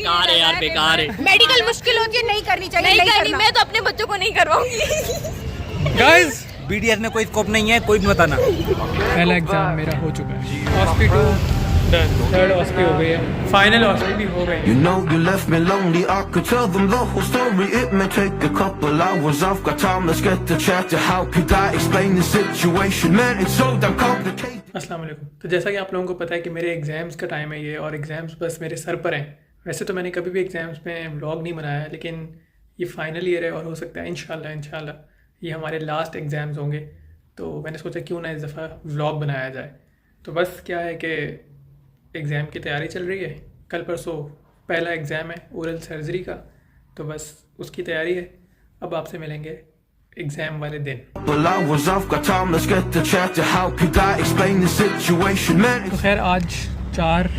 बेकार है यार, बेकार है। मेडिकल मुश्किल होती है, नहीं करनी चाहिए। नहीं करनी, मैं तो अपने बच्चों को नहीं करवाऊंगी। गाइस बीडीएस में कोई स्कोप नहीं है, कोई भी बताना। पहला एग्जाम मेरा हो चुका है, ऑस्पी 2 डन, थर्ड ऑस्पी हो गई है, फाइनल ऑस्पी भी हो गई है। You know you left me lonely, I could tell them the whole story. It may take a couple hours, I've got time, let's get to chat. To how could I explain the situation? Man, it's so damn complicated. अस्सलाम वालेकुम। तो जैसा कि आप लोगों को पता है कि मेरे एग्ज़ाम्स का टाइम है ये, और एग्ज़ाम्स बस मेरे सर पर हैं। वैसे तो मैंने कभी भी एग्ज़ाम्स में व्लॉग नहीं बनाया है, लेकिन ये फाइनल ईयर है और हो सकता है इंशाल्लाह ये हमारे लास्ट एग्ज़ाम्स होंगे, तो मैंने सोचा क्यों ना इस दफ़ा व्लॉग बनाया जाए। तो बस क्या है कि एग्ज़ाम की तैयारी चल रही है, कल परसों पहला एग्ज़ाम है ओरल सर्जरी का, तो बस उसकी तैयारी है। अब आपसे मिलेंगे एग्ज़ाम वाले दिन। Couple hours, I've got time, let's get to chat. To how could I explain the situation? Man, तो खैर आज 4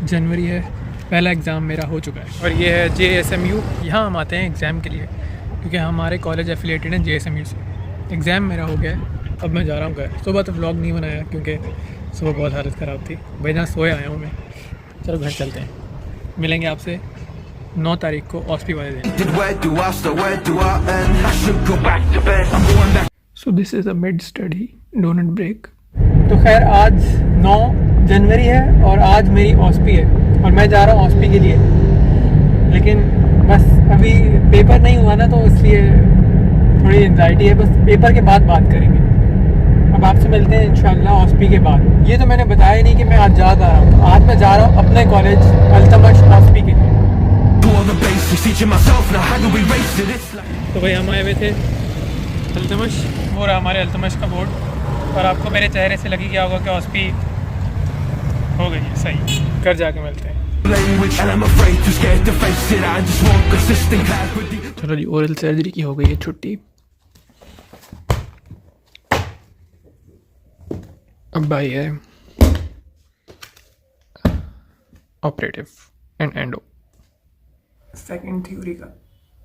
जनवरी है, पहला एग्ज़ाम मेरा हो चुका है, और ये है JSMU। यहाँ हम आते हैं एग्ज़ाम के लिए क्योंकि हमारे कॉलेज एफिलेटेड हैं JSMU से। एग्ज़ाम मेरा हो गया है, अब मैं जा रहा हूँ घर। सुबह तो व्लॉग नहीं बनाया क्योंकि सुबह बहुत हालत ख़राब थी, भाई ना सोए आया हूँ मैं। चलो घर चलते हैं, मिलेंगे आपसे 9 तारीख को ऑस्पी वाले दिन। where do I start, where do I end? I should go back to bed, I'm going back. So this is a mid study donut break. तो खैर आज 9 जनवरी है और आज मेरी ऑस्पी है और मैं जा रहा हूँ ऑस्पी के लिए, लेकिन बस अभी पेपर नहीं हुआ ना, तो इसलिए थोड़ी एंजाइटी है। बस पेपर के बाद बात करेंगे। अब आपसे मिलते हैं इंशाल्लाह ऑस्पी के बाद। ये तो मैंने बताया नहीं कि मैं आज जा रहा हूँ। आज मैं जा रहा हूँ अपने कॉलेज अल्तमश ऑस्पी के लिए। Do all the basics, teaching myself now how do we race it? It's like तो भाई हम आए हुए थे अल्तमश, वो रहा हमारे अल्तमश का बोर्ड, और आपको मेरे चेहरे से लगी क्या होगा कि ऑस्पी हो गई है सही। घर जाके मिलते हैं। language, and I'm afraid, too scared to face it. I just want consistent clarity. चलो जी, ओरल सर्जरी की हो गई है छुट्टी। अब भाई है operative and endo, second theory का।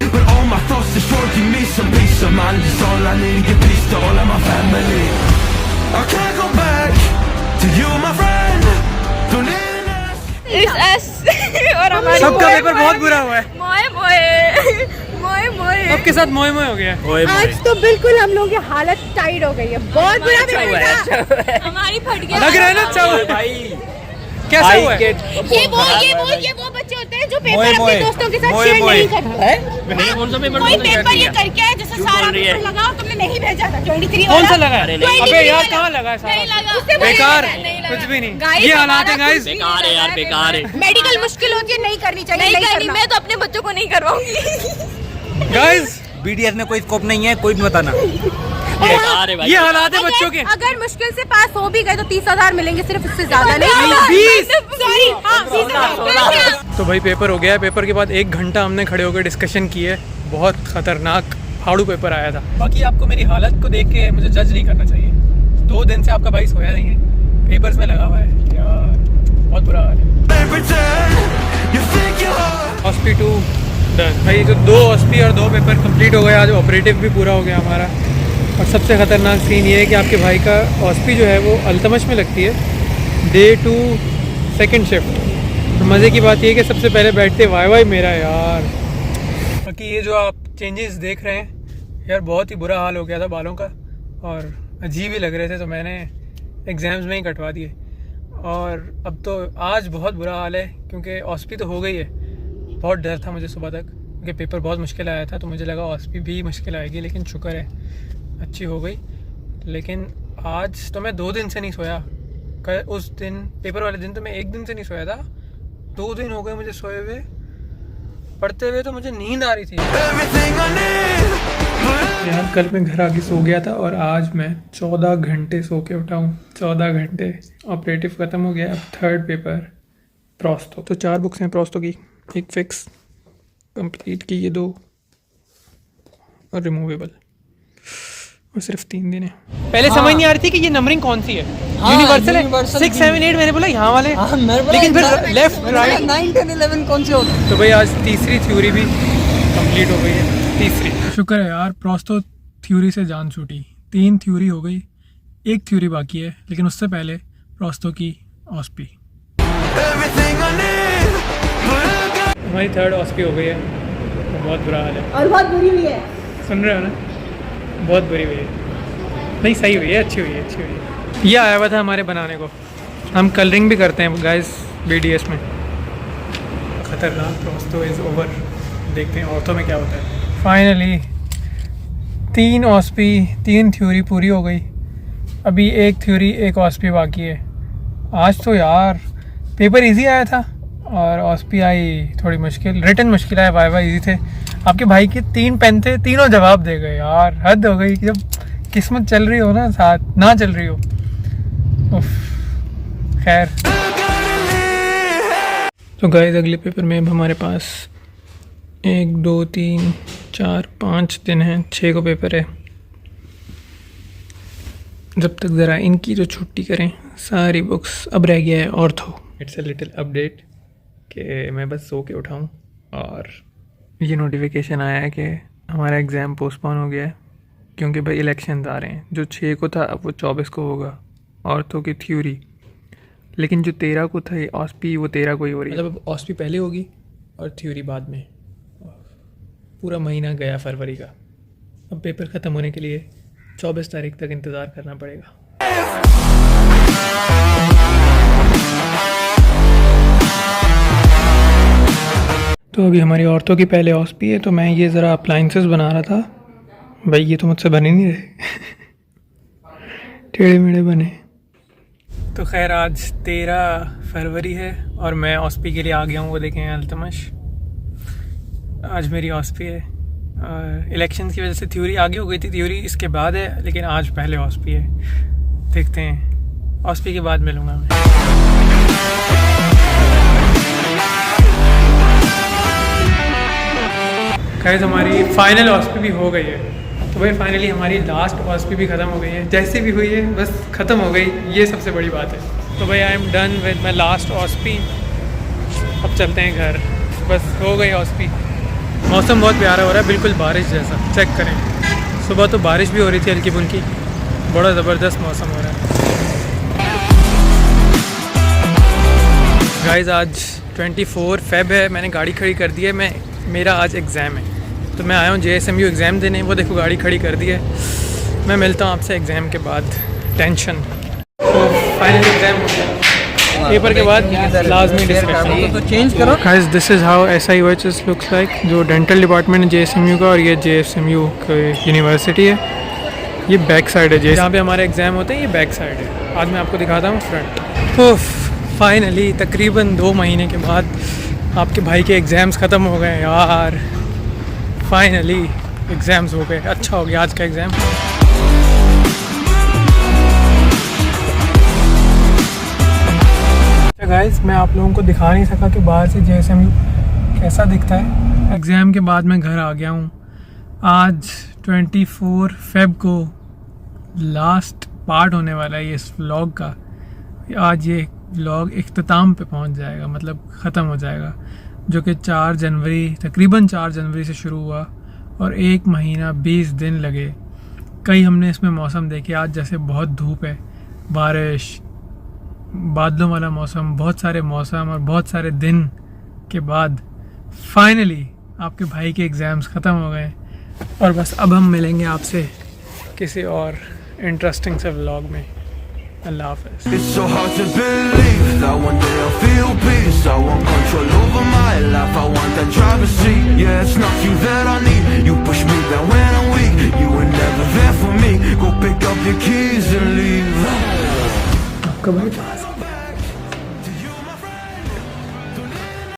But all my thoughts destroy, give me some peace of mind. It's all I need to give peace to all of my family. I can't go back to you, my friend. Don't need an ask. और हमारे सबका paper बहुत बुरा हुआ है। मोए मोए मोए मोए सबके साथ मोए मोए हो गया है। आज तो बिल्कुल हम लोग की हालत टाइट हो गई है, बहुत बुरा पेपर था। हमारी फट गया। लग रहा है ना अच्छा हुआ है भाई कैसा हुआ है? ये वो बच्चे होते हैं जो पेपर अपने दोस्तों के साथ शेयर नहीं करते। मैंने कौन सा पेपर कोई तुमने पेपर ये शेयर करके है जैसे सारा बोल रही है? पेपर लगा और तुमने नहीं भेजा था 23 कौन सा वाला। लगा? 23 अबे यार वाला। कहाँ लगा नहीं सारा? लगा, उससे बोल बेकार, रहा है, नहीं लगा। कुछ भी नहीं। Guys, ये हालात है हमारा गाइस। कुछ भी बेकार है यार, बेकार है। मेडिकल मुश्किल होती है, नहीं करनी चाहिए। नहीं करनी, मैं तो अपने बच्चों को नहीं करवाऊंगी। गाइस बीडीएस में कोई स्कोप नहीं है, कोई भी बताना। बेकार है भाई। ये हालात है बच्चों के। अगर मुश्किल से पास हो भी गए तो 30,000 मिलेंगे, सिर्फ इससे ज्यादा नहीं। 20 सॉरी, हाँ 20,000। तो भाई पेपर हो गया है। पेपर के बाद 1 घंटा हमने खड़े होकर डिस्कशन की है। बहुत खतरनाक फाड़ू पेपर आया था। बाकी आपको मेरी हालत को देख के मुझे जज नहीं करना चाहिए। 2 दिन से आपका भाई सोया नहीं है, पेपर्स में लगा हुआ है यार, बहुत बुरा हाल है। pretend you think you're hard. ऑस्पी 2 done भाई। तो 2 ऑस्पी और 2 पेपर कंप्लीट हो गए। आज ऑपरेटिव भी पूरा हो गया हमारा। और सबसे ख़तरनाक सीन ये है कि आपके भाई का ऑस्पी जो है वो अल्तमश में लगती है, डे 2 सेकंड शिफ्ट। तो मज़े की बात ये है कि सबसे पहले बैठते वाई मेरा यार। बाकी ये जो आप चेंजेस देख रहे हैं यार, बहुत ही बुरा हाल हो गया था बालों का और अजीब ही लग रहे थे, तो मैंने एग्ज़ाम्स में ही कटवा दिए। और अब तो आज बहुत बुरा हाल है क्योंकि ऑस्पी तो हो गई है। बहुत डर था मुझे सुबह तक क्योंकि पेपर बहुत मुश्किल आया था, तो मुझे लगा ऑस्पी भी मुश्किल आएगी, लेकिन शुक्र है अच्छी हो गई। लेकिन आज तो मैं 2 दिन से नहीं सोया। कल उस दिन पेपर वाले दिन तो मैं 1 दिन से नहीं सोया था, 2 दिन हो गए मुझे सोए हुए। पढ़ते हुए तो मुझे नींद आ रही थी Everything I need. यार। कल मैं घर आके सो गया था और आज मैं 14 घंटे सो के उठा हूँ। 14 घंटे। ऑपरेटिव ख़त्म हो गया, अब थर्ड पेपर प्रोस्तो। तो 4 बुक्स हैं प्रोस्तो की, 1 फिक्स कंप्लीट की, ये 2 और रिमूवेबल, और सिर्फ 3 दिन है। पहले समझ नहीं आ रही थी कि ये नंबरिंग कौन सी है। यूनिवर्सल है 6, 7, 8। मैंने बोला यहाँ वाले, लेकिन फिर लेफ्ट राइट 9, 10, 11 कौन से होते हैं। तो भाई आज तीसरी थ्योरी भी कंप्लीट हो गई है। तीसरी, शुक्र है यार, प्रोस्तो थ्योरी से जान छूटी। 3 थ्योरी हो गई, 1 थ्योरी बाकी है, लेकिन उससे पहले प्रोस्तो की ऑस्पी। हमारी 3rd OSP हो गई है, तो बहुत बुरा हाल है। और बहुत बुरी भी है। सुन रहे हो ना, बहुत बुरी हुई है। नहीं सही हुई है, अच्छी हुई है, अच्छी हुई है। ये आया हुआ था हमारे बनाने को। हम कलरिंग भी करते हैं गाइस BDS में। खतरनाक प्रोस्तो इज़ ओवर। देखते हैं ऑर्थो में क्या होता है। फाइनली 3 OSP 3 थ्योरी पूरी हो गई। अभी 1 थ्योरी 1 OSP बाकी है। आज तो यार पेपर इजी आया था और OSP आई थोड़ी मुश्किल। रिटन मुश्किल आया, वाइवा इजी थे। आपके भाई के 3 पेन थे, तीनों जवाब दे गए यार। हद हो गई। जब किस्मत चल रही हो ना साथ, ना चल रही हो। उफ, खैर। तो गाइस अगले पेपर में अब हमारे पास 1 2 3 4 5 दिन हैं, 6 को पेपर है। जब तक ज़रा इनकी जो छुट्टी करें सारी बुक्स। अब रह गया है ortho. It's a little update कि मैं बस सो के उठाऊँ और ये नोटिफिकेशन आया है कि हमारा एग्ज़ाम पोस्टपोन हो गया है क्योंकि भाई इलेक्शंस आ रहे हैं। जो 6 को था अब वो 24 को होगा ऑर्थो की थ्योरी। लेकिन जो 13 को था OSP वो 13 को ही हो रही है। मतलब अब OSP पहले होगी और थ्योरी बाद में। पूरा महीना गया फरवरी का। अब पेपर ख़त्म होने के लिए 24 तारीख तक इंतज़ार करना पड़ेगा। तो अभी हमारी औरतों की पहले OSP है, तो मैं ये ज़रा अप्लाइंसेस बना रहा था। भाई ये तो मुझसे बन ही नहीं रहे टेढ़े मेढ़े बने। तो खैर आज 13 फरवरी है और मैं OSP के लिए आ गया हूँ। वो देखें अल्तमश, आज मेरी OSP है। इलेक्शन की वजह से थ्योरी आगे हो गई थी, थ्योरी इसके बाद है, लेकिन आज पहले OSP है। देखते हैं, OSP के बाद मिलूँगा मैं। गाइस हमारी फाइनल OSP भी हो गई है। तो भाई फाइनली हमारी लास्ट OSP भी ख़त्म हो गई है। जैसे भी हुई है बस ख़त्म हो गई, ये सबसे बड़ी बात है। तो भाई I am done with my last OSP। अब चलते हैं घर, बस हो गई OSP। मौसम बहुत प्यारा हो रहा है, बिल्कुल बारिश जैसा। चेक करें, सुबह तो बारिश भी हो रही थी हल्की फुल्की। बड़ा ज़बरदस्त मौसम हो रहा है। गाइस आज 24 फेब है। मैंने गाड़ी खड़ी कर दी है। मेरा आज एग्ज़ाम है, तो मैं आया हूँ JSMU एग्ज़ाम देने। वो देखो गाड़ी खड़ी कर दी है। मैं मिलता हूँ आपसे एग्ज़ाम के बाद। टेंशन। तो फाइनल एग्ज़ाम हो गया, पेपर के बाद लाजमी डिस्कशन। तो चेंज करो guys, this is how SIOHS looks like. जो डेंटल डिपार्टमेंट है JSMU का, और ये JSMU यूनिवर्सिटी है। ये बैक साइड है जहाँ पे हमारे एग्ज़ाम होते हैं, ये बैक साइड है। आज मैं आपको दिखाता हूँ फ्रंट। तो फाइनली तकरीबन 2 महीने के बाद आपके भाई के एग्ज़ाम्स ख़त्म हो गए यार। फाइनली एग्ज़ाम्स हो गए। अच्छा हो गया आज का एग्ज़ाम। गाइस मैं आप लोगों को दिखा नहीं सका कि बाहर से JSMU कैसा दिखता है। एग्ज़ाम के बाद मैं घर आ गया हूँ। आज 24 फेब को लास्ट पार्ट होने वाला है ये इस व्लॉग का। आज ये व्लॉग इख्तिताम पे पहुँच जाएगा, मतलब ख़त्म हो जाएगा, जो कि 4 जनवरी तकरीबन 4 जनवरी से शुरू हुआ और 1 महीना 20 दिन लगे। कई हमने इसमें मौसम देखे। आज जैसे बहुत धूप है, बारिश, बादलों वाला मौसम, बहुत सारे मौसम और बहुत सारे दिन के बाद फाइनली आपके भाई के एग्ज़ाम्स ख़त्म हो गए। और बस अब हम मिलेंगे आपसे किसी और इंटरेस्टिंग से व्लॉग में। अल्लाह हाफ़िज़। It's so hard to believe that one day I'll feel peace. I want control over my life, I want that driver's seat. Yeah, it's not you that I need, you push me down when I'm weak. You were never there for me, go pick up your keys and leave. आपका भाई